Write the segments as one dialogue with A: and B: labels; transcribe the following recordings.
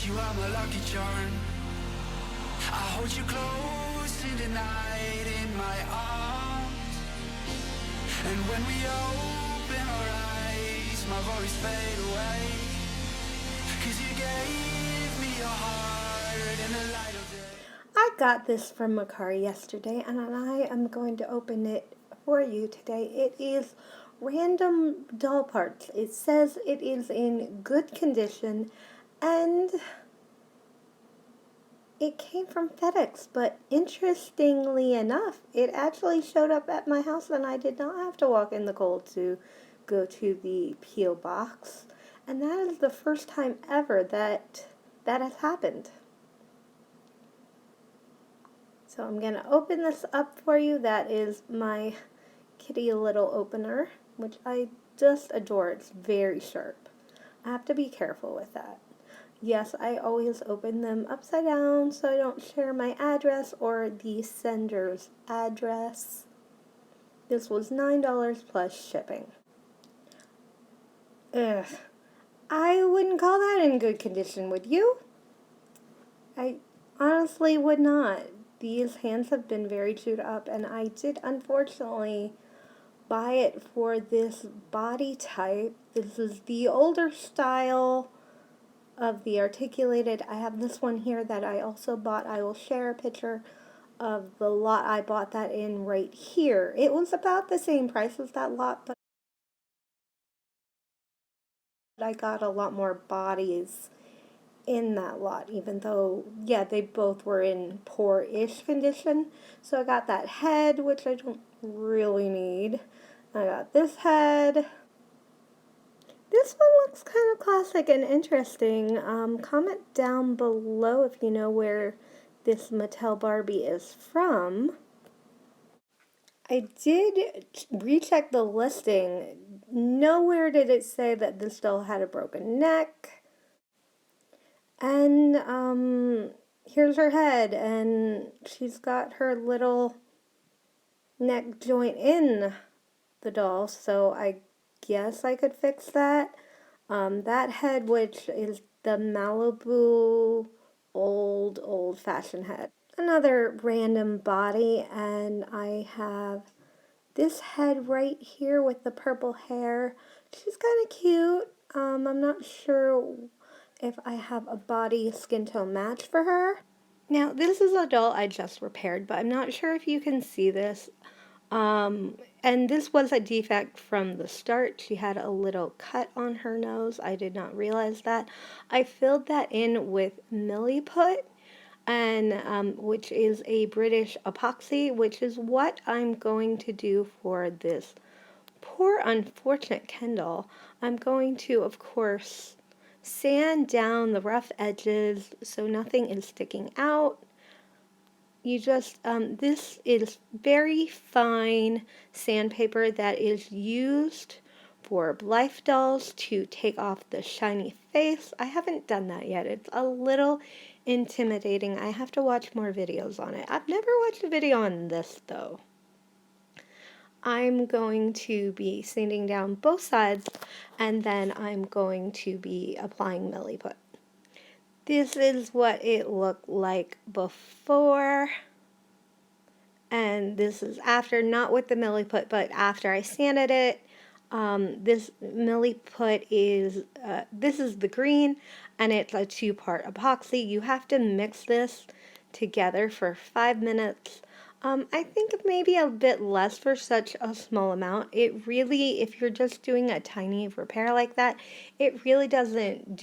A: you are my lucky charm. I hold you close in the night in my arms. And when we open our eyes, my worries fade away. 'Cause you gave me your heart in the light of day.
B: I got this from Makari yesterday, and I am going to open it for you today. It is random doll parts. It says it is in good condition, and it came from FedEx, but interestingly enough, it actually showed up at my house, and I did not have to walk in the cold to go to the P.O. box. And that is the first time ever that has happened. So I'm going to open this up for you. That is my kitty little opener, which I just adore. It's very sharp. I have to be careful with that. Yes, I always open them upside down so I don't share my address or the sender's address. This was $9 plus shipping. Ugh. I wouldn't call that in good condition, would you? I honestly would not. These hands have been very chewed up, and I did unfortunately buy it for this body type. This is the older style of the articulated. I have this one here that I also bought. I will share a picture of the lot I bought that in right here. It was about the same price as that lot, but I got a lot more bodies in that lot, even though, yeah, they both were in poor-ish condition. So I got that head, which I don't really need. I got this head. This one looks kind of classic and interesting. Comment down below if you know where this Mattel Barbie is from. I did recheck the listing. Nowhere did it say that this doll had a broken neck. And here's her head, and she's got her little neck joint in the doll, so I guess I could fix that. That head, which is the Malibu old-fashioned head. Another random body, and I have this head right here with the purple hair. She's kind of cute. I'm not sure if I have a body skin tone match for her. Now, this is a doll I just repaired, but I'm not sure if you can see this. And this was a defect from the start. She had a little cut on her nose. I did not realize that. I filled that in with milliput, and which is a British epoxy, which is what I'm going to do for this poor unfortunate Ken doll. I'm going to, of course, sand down the rough edges so nothing is sticking out. You just, this is very fine sandpaper that is used for Blythe dolls to take off the shiny face. I haven't done that yet. It's a little intimidating. I have to watch more videos on it. I've never watched a video on this though. I'm going to be sanding down both sides, and then I'm going to be applying milliput. This is what it looked like before, and this is after, not with the milliput, but after I sanded it. This milliput is, this is the green, and it's a 2-part epoxy. You have to mix this together for 5 minutes. I think maybe a bit less for such a small amount. It really, if you're just doing a tiny repair like that, it really doesn't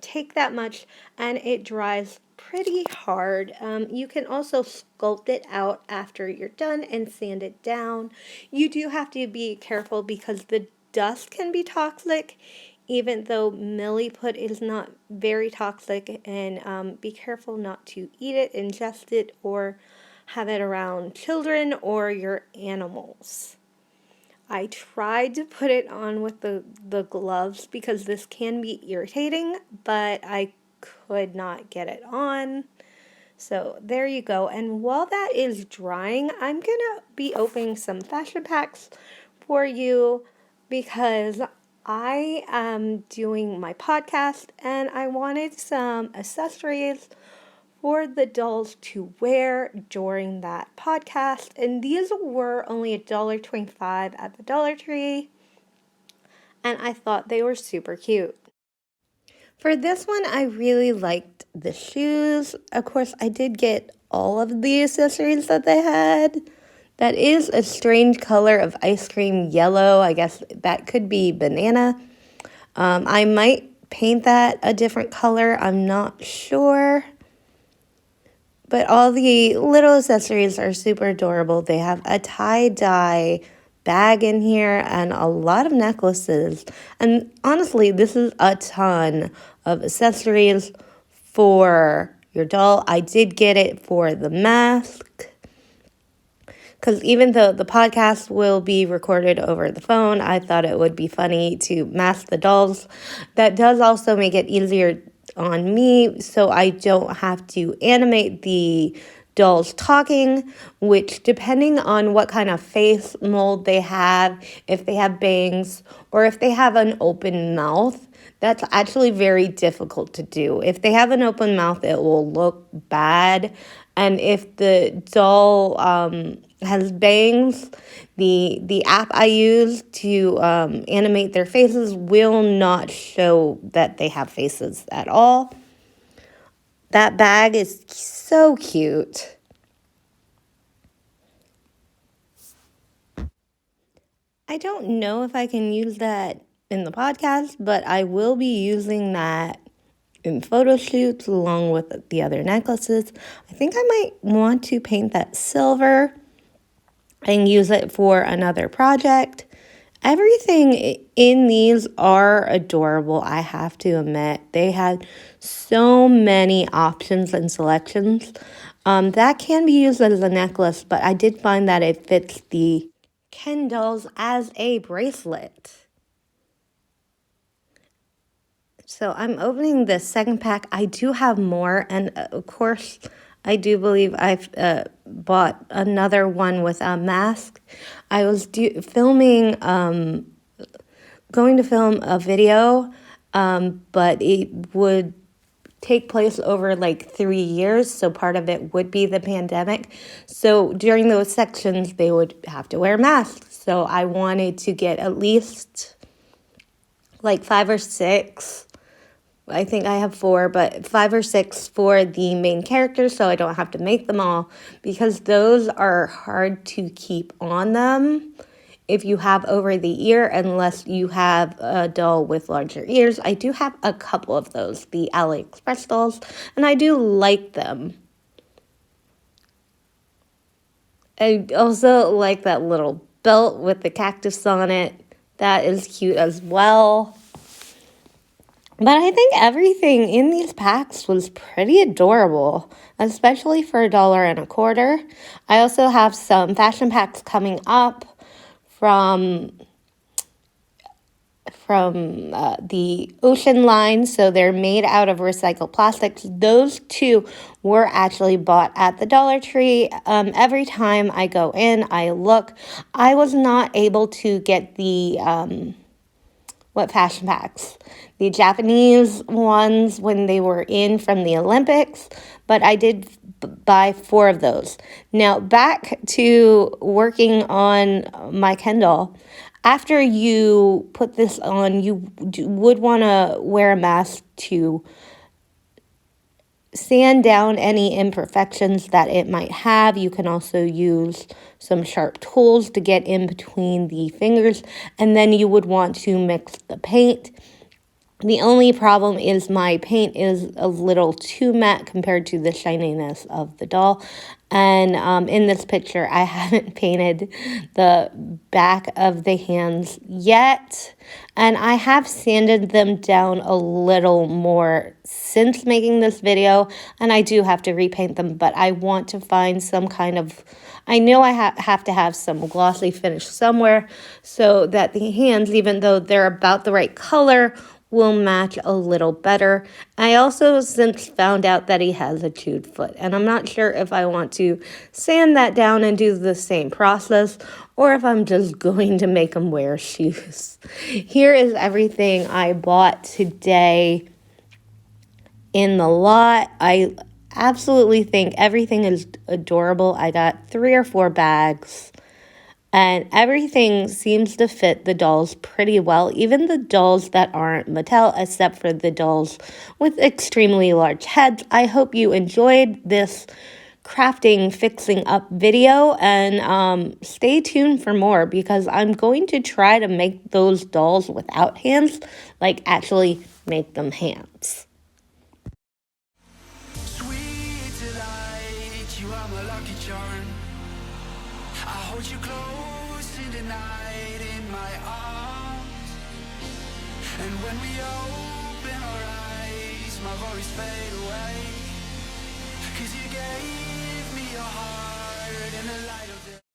B: take that much, and it dries pretty hard. You can also sculpt it out after you're done and sand it down. You do have to be careful because the dust can be toxic, even though milliput is not very toxic, and be careful not to eat it, ingest it, or have it around children or your animals. I tried to put it on with the gloves because this can be irritating, but I could not get it on. So there you go. And while that is drying, I'm going to be opening some fashion packs for you because I am doing my podcast and I wanted some accessories for the dolls to wear during that podcast. And these were only $1.25 at the Dollar Tree. And I thought they were super cute. For this one, I really liked the shoes. Of course, I did get all of the accessories that they had. That is a strange color of ice cream yellow. I guess that could be banana. I might paint that a different color. I'm not sure. But all the little accessories are super adorable. They have a tie-dye bag in here and a lot of necklaces. And honestly, this is a ton of accessories for your doll. I did get it for the mask, because even though the podcast will be recorded over the phone, I thought it would be funny to mask the dolls. That does also make it easier on me, so I don't have to animate the dolls talking, which, depending on what kind of face mold they have, if they have bangs or if they have an open mouth, that's actually very difficult to do. If they have an open mouth, it will look bad. And if the doll has bangs, the app I use to animate their faces will not show that they have faces at all. That bag is so cute. I don't know if I can use that in the podcast, but I will be using that in photo shoots along with the other necklaces. I think I might want to paint that silver and use it for another project. Everything in these are adorable, I have to admit. They had so many options and selections. That can be used as a necklace, but I did find that it fits the Ken dolls as a bracelet. So I'm opening the second pack. I do have more, and of course, I do believe I've bought another one with a mask. I was filming, going to film a video, but it would take place over like 3 years, so part of it would be the pandemic. So during those sections, they would have to wear masks. So I wanted to get at least like 5 or 6. I think I have 4, but 5 or 6 for the main characters, so I don't have to make them all, because those are hard to keep on them if you have over the ear, unless you have a doll with larger ears. I do have a couple of those, the AliExpress dolls, and I do like them. I also like that little belt with the cactus on it. That is cute as well. But I think everything in these packs was pretty adorable, especially for $1.25. I also have some fashion packs coming up from the Ocean line, so they're made out of recycled plastics. Those 2 were actually bought at the Dollar Tree. Every time I go in, I look. I was not able to get the what fashion packs? The Japanese ones when they were in from the Olympics, but I did buy 4 of those. Now, back to working on my Ken doll. After you put this on, you would want to wear a mask to sand down any imperfections that it might have. You can also use some sharp tools to get in between the fingers, and then you would want to mix the paint. The only problem is my paint is a little too matte compared to the shininess of the doll. And in this picture, I haven't painted the back of the hands yet. And I have sanded them down a little more since making this video. And I do have to repaint them, but I want to find some kind of... I know I have to have some glossy finish somewhere so that the hands, even though they're about the right color, will match a little better. I also since found out that he has a chewed foot, and I'm not sure if I want to sand that down and do the same process or if I'm just going to make him wear shoes. Here is everything I bought today in the lot. I absolutely think everything is adorable. I got 3 or 4 bags. And everything seems to fit the dolls pretty well, even the dolls that aren't Mattel, except for the dolls with extremely large heads. I hope you enjoyed this crafting fixing up video, and stay tuned for more because I'm going to try to make those dolls without hands, like actually make them hands.
A: Sweet delight, you are my lucky charm. I hold you close in the night in my arms. And when we open our eyes, my worries fade away. 'Cause you gave me your heart in the light of